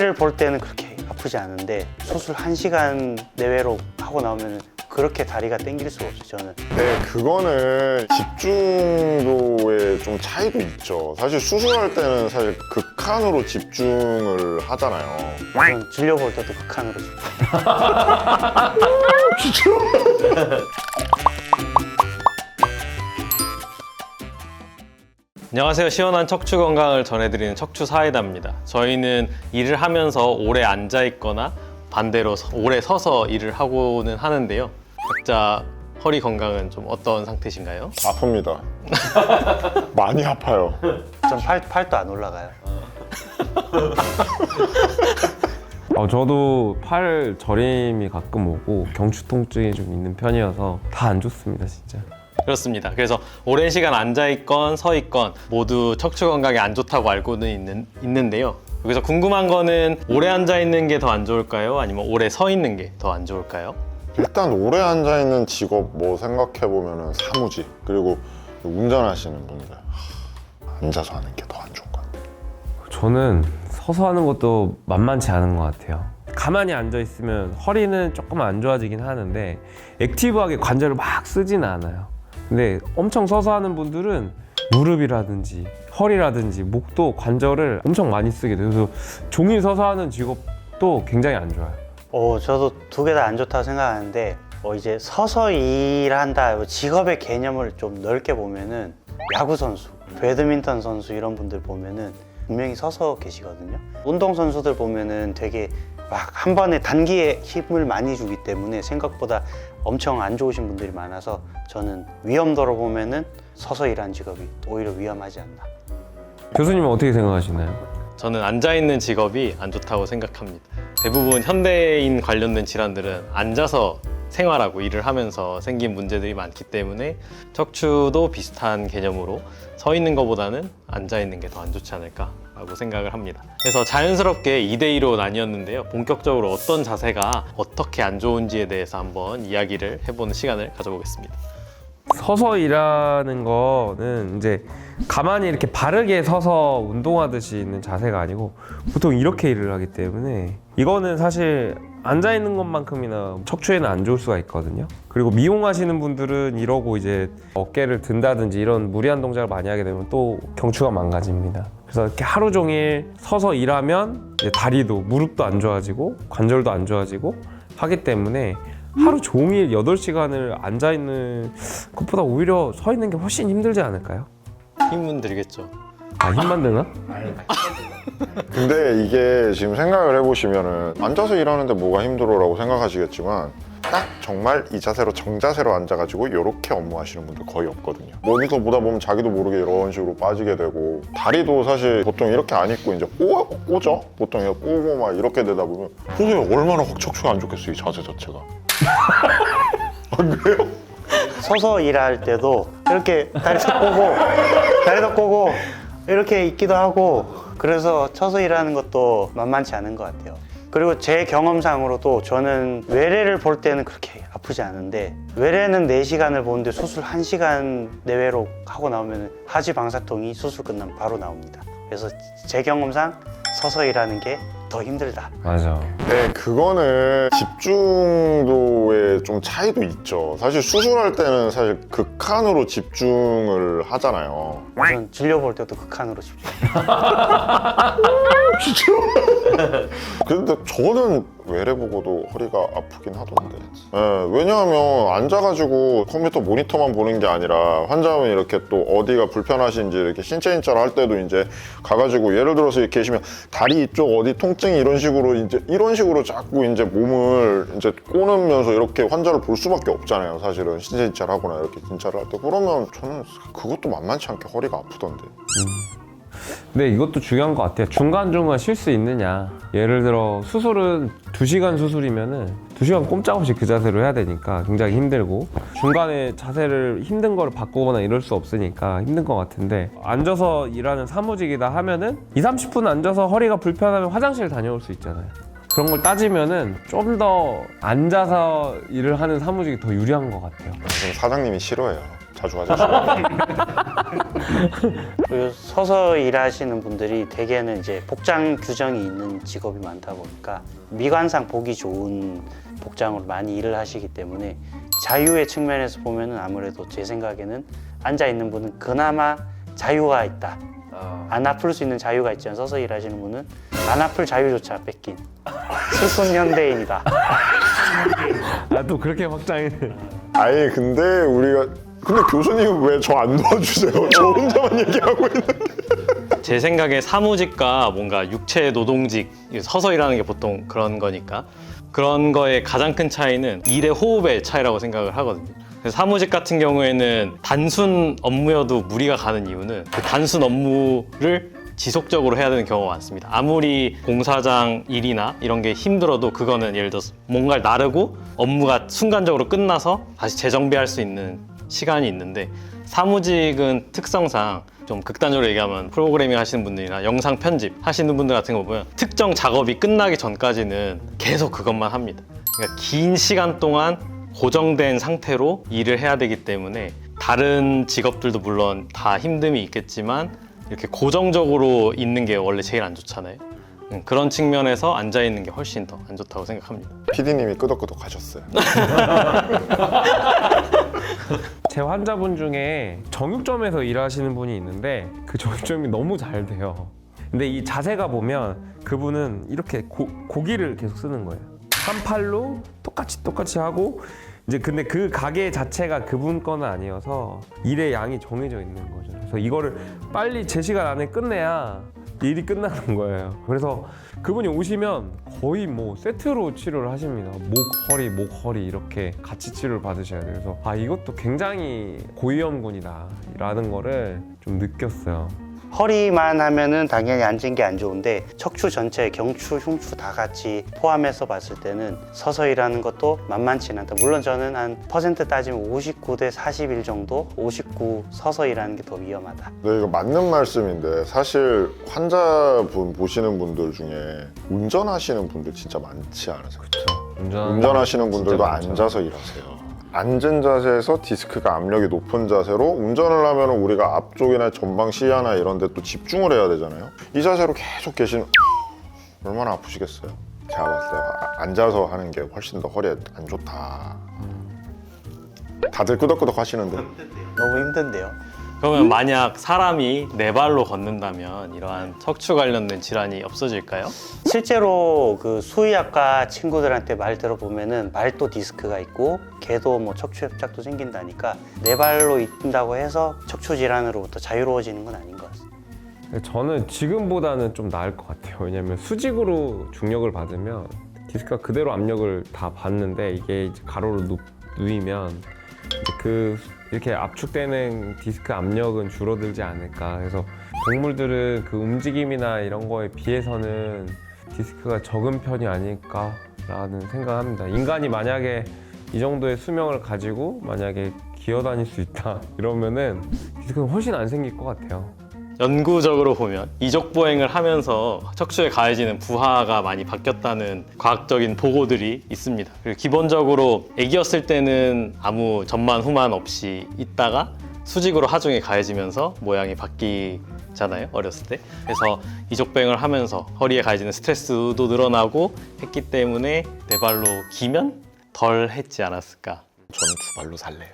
외래를 볼 때는 그렇게 아프지 않은데 수술 1시간 내외로 하고 나오면 그렇게 다리가 당길 수가 없어요, 저는. 네, 그거는 집중도의 좀 차이도 있죠. 사실 수술할 때는 사실 극한으로 집중을 하잖아요. 저는 진료 볼 때도 극한으로 집중. 안녕하세요. 시원한 척추 건강을 전해드리는 척추 사이다입니다. 저희는 일을 하면서 오래 앉아 있거나 반대로 오래 서서 일을 하고는 하는데요. 각자 허리 건강은 좀 어떤 상태신가요? 아픕니다. 많이 아파요. 전 팔도 안 올라가요. 저도 팔 저림이 가끔 오고 경추 통증이 좀 있는 편이어서 다 안 좋습니다, 진짜. 그렇습니다. 그래서 오랜 시간 앉아 있건 서 있건 모두 척추 건강에 안 좋다고 알고는 있는데요. 여기서 궁금한 거는 오래 앉아 있는 게 더 안 좋을까요? 아니면 오래 서 있는 게 더 안 좋을까요? 일단 오래 앉아있는 직업 뭐 생각해보면 사무직, 그리고 운전하시는 분들 앉아서 하는 게 더 안 좋은 것 같아요. 저는 서서 하는 것도 만만치 않은 것 같아요. 가만히 앉아 있으면 허리는 조금 안 좋아지긴 하는데 액티브하게 관절을 막 쓰지는 않아요. 근데 엄청 서서 하는 분들은 무릎이라든지 허리라든지 목도 관절을 엄청 많이 쓰게 돼요. 그래서 종일 서서 하는 직업도 굉장히 안 좋아요. 저도 두 개 다 안 좋다고 생각하는데 이제 서서 일한다 직업의 개념을 좀 넓게 보면은 야구 선수, 배드민턴 선수 이런 분들 보면은 분명히 서서 계시거든요. 운동 선수들 보면은 되게 막 한 번에 단기에 힘을 많이 주기 때문에 생각보다 엄청 안 좋으신 분들이 많아서 저는 위험도로 보면은 서서 일하는 직업이 오히려 위험하지 않나. 교수님은 어떻게 생각하시나요? 저는 앉아있는 직업이 안 좋다고 생각합니다. 대부분 현대인 관련된 질환들은 앉아서 생활하고 일을 하면서 생긴 문제들이 많기 때문에 척추도 비슷한 개념으로 서 있는 것보다는 앉아 있는 게 더 안 좋지 않을까라고 생각을 합니다. 그래서 자연스럽게 2대2로 나뉘었는데요. 본격적으로 어떤 자세가 어떻게 안 좋은지에 대해서 한번 이야기를 해보는 시간을 가져보겠습니다. 서서 일하는 거는 이제 가만히 이렇게 바르게 서서 운동하듯이 있는 자세가 아니고 보통 이렇게 일을 하기 때문에 이거는 사실 앉아 있는 것만큼이나 척추에는 안 좋을 수가 있거든요. 그리고 미용하시는 분들은 이러고 이제 어깨를 든다든지 이런 무리한 동작을 많이 하게 되면 또 경추가 망가집니다. 그래서 이렇게 하루 종일 서서 일하면 이제 다리도 무릎도 안 좋아지고 관절도 안 좋아지고 하기 때문에 하루 종일 8시간을 앉아있는 것보다 오히려 서 있는 게 훨씬 힘들지 않을까요? 힘은 들겠죠. 힘만 드나? 근데 이게 지금 생각을 해보시면은 앉아서 일하는데 뭐가 힘들어라고 생각하시겠지만 딱 정말 이 자세로 정자세로 앉아가지고 이렇게 업무하시는 분들 거의 없거든요. 모니터 보다 보면 자기도 모르게 이런 식으로 빠지게 되고 다리도 사실 보통 이렇게 안 입고 이제 꼬죠? 보통 이렇게 꼬고 막 이렇게 되다 보면 선생님 얼마나 확 척추가 안 좋겠어요, 이 자세 자체가. 안 그래요? 서서 일할 때도 이렇게 다리도 꼬고 이렇게 있기도 하고 그래서 서서 일하는 것도 만만치 않은 것 같아요. 그리고 제 경험상으로도 저는 외래를 볼 때는 그렇게 아프지 않은데 외래는 4시간을 보는데 수술 1시간 내외로 하고 나오면 하지 방사통이 수술 끝나면 바로 나옵니다. 그래서 제 경험상 서서 일하는 게 더 힘들다. 맞아. 네, 그거는 집중도의 좀 차이도 있죠. 사실 수술할 때는 사실 극한으로 집중을 하잖아요. 저는 진료 볼 때도 극한으로 집중. 근데 저는 외래 보고도 허리가 아프긴 하던데. 왜냐하면 앉아가지고 컴퓨터 모니터만 보는 게 아니라 환자분 이렇게 또 어디가 불편하신지 이렇게 신체 인자를 할 때도 이제 가가지고 예를 들어서 이렇게 계시면 다리 이쪽 어디 통증이 이런 식으로 자꾸 이제 몸을 이제 꼬는면서 이렇게 환자를 볼 수밖에 없잖아요. 사실은 신체 인자를 하거나 이렇게 진찰을 할 때. 그러면 저는 그것도 만만치 않게 허리가 아프던데. 근데 이것도 중요한 것 같아요. 중간중간 쉴 수 있느냐. 예를 들어 수술은 2시간 수술이면은 2시간 꼼짝없이 그 자세로 해야 되니까 굉장히 힘들고 중간에 자세를 힘든 거를 바꾸거나 이럴 수 없으니까 힘든 것 같은데 앉아서 일하는 사무직이다 하면은 2-30분 앉아서 허리가 불편하면 화장실 다녀올 수 있잖아요. 그런 걸 따지면은 좀 더 앉아서 일을 하는 사무직이 더 유리한 것 같아요. 지금 사장님이 싫어해요. 자주 하자. 그리고 서서 일하시는 분들이 대개는 이제 복장 규정이 있는 직업이 많다 보니까 미관상 보기 좋은 복장으로 많이 일을 하시기 때문에 자유의 측면에서 보면은 아무래도 제 생각에는 앉아 있는 분은 그나마 자유가 있다. 안 아플 수 있는 자유가 있지만 서서 일하시는 분은 안 아플 자유조차 뺏긴 슬픈 현대인이다. 아, 또 그렇게 확장해. 아니 근데 교수님은 왜 저 안 도와주세요? 저 혼자만 얘기하고 있는데. 제 생각에 사무직과 뭔가 육체 노동직, 서서 일하는 게 보통 그런 거니까 그런 거의 가장 큰 차이는 일의 호흡의 차이라고 생각을 하거든요. 그래서 사무직 같은 경우에는 단순 업무여도 무리가 가는 이유는 그 단순 업무를 지속적으로 해야 되는 경우가 많습니다. 아무리 공사장 일이나 이런 게 힘들어도 그거는 예를 들어서 뭔가를 나르고 업무가 순간적으로 끝나서 다시 재정비할 수 있는 시간이 있는데, 사무직은 특성상 좀 극단적으로 얘기하면 프로그래밍 하시는 분들이나 영상 편집 하시는 분들 같은 거 보면 특정 작업이 끝나기 전까지는 계속 그것만 합니다. 그러니까 긴 시간 동안 고정된 상태로 일을 해야 되기 때문에 다른 직업들도 물론 다 힘듦이 있겠지만 이렇게 고정적으로 있는 게 원래 제일 안 좋잖아요. 그런 측면에서 앉아 있는 게 훨씬 더 안 좋다고 생각합니다. PD님이 끄덕끄덕 하셨어요. 제 환자분 중에 정육점에서 일하시는 분이 있는데 그 정육점이 너무 잘 돼요. 근데 이 자세가 보면 그분은 이렇게 고기를 계속 쓰는 거예요. 한 팔로 똑같이 하고, 이제 근데 그 가게 자체가 그분 거는 아니어서 일의 양이 정해져 있는 거죠. 그래서 이거를 빨리 제 시간 안에 끝내야 일이 끝나는 거예요. 그래서 그분이 오시면 거의 뭐 세트로 치료를 하십니다. 목, 허리 이렇게 같이 치료를 받으셔야 돼요. 그래서 아, 이것도 굉장히 고위험군이다 라는 거를 좀 느꼈어요. 허리만 하면은 당연히 앉은 게 안 좋은데 척추 전체, 경추, 흉추 다 같이 포함해서 봤을 때는 서서 일하는 것도 만만치는 않다. 물론 저는 한 퍼센트 따지면 59대 41 정도, 59 서서 일하는 게 더 위험하다. 네, 이거 맞는 말씀인데 사실 환자분 보시는 분들 중에 운전하시는 분들 진짜 많지 않으세요? 운전하시는 분들도 앉아서 일하세요. 앉은 자세에서 디스크가 압력이 높은 자세로 운전을 하면 우리가 앞쪽이나 전방 시야나 이런 데 또 집중을 해야 되잖아요. 이 자세로 계속 계시면 얼마나 아프시겠어요? 제가 봤을 때 앉아서 하는 게 훨씬 더 허리에 안 좋다. 다들 끄덕끄덕 하시는데 너무 힘든데요. 그러면 만약 사람이 네 발로 걷는다면 이러한 척추 관련된 질환이 없어질까요? 실제로 그 수의학과 친구들한테 말 들어보면은 말도 디스크가 있고 개도 뭐 척추 협착도 생긴다니까 네 발로 있다고 해서 척추 질환으로부터 자유로워지는 건 아닌 것 같습니다. 저는 지금보다는 좀 나을 것 같아요. 왜냐면 수직으로 중력을 받으면 디스크가 그대로 압력을 다 받는데 이게 이제 가로로 누이면 이제 이렇게 압축되는 디스크 압력은 줄어들지 않을까. 그래서 동물들은 그 움직임이나 이런 거에 비해서는 디스크가 적은 편이 아닐까라는 생각합니다. 인간이 만약에 이 정도의 수명을 가지고 만약에 기어다닐 수 있다 이러면은 디스크는 훨씬 안 생길 것 같아요. 연구적으로 보면 이족 보행을 하면서 척추에 가해지는 부하가 많이 바뀌었다는 과학적인 보고들이 있습니다. 그리고 기본적으로 아기였을 때는 아무 전만 후만 없이 있다가 수직으로 하중에 가해지면서 모양이 바뀌잖아요, 어렸을 때. 그래서 이족 보행을 하면서 허리에 가해지는 스트레스도 늘어나고 했기 때문에 네 발로 기면 덜 했지 않았을까. 저는 두 발로 살래요.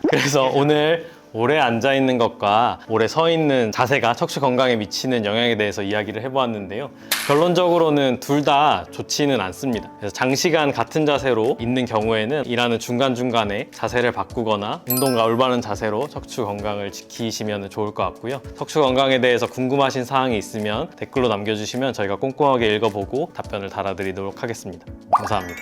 그래서 오늘 오래 앉아 있는 것과 오래 서 있는 자세가 척추 건강에 미치는 영향에 대해서 이야기를 해보았는데요. 결론적으로는 둘 다 좋지는 않습니다. 그래서 장시간 같은 자세로 있는 경우에는 일하는 중간중간에 자세를 바꾸거나 운동과 올바른 자세로 척추 건강을 지키시면 좋을 것 같고요. 척추 건강에 대해서 궁금하신 사항이 있으면 댓글로 남겨주시면 저희가 꼼꼼하게 읽어보고 답변을 달아드리도록 하겠습니다. 감사합니다.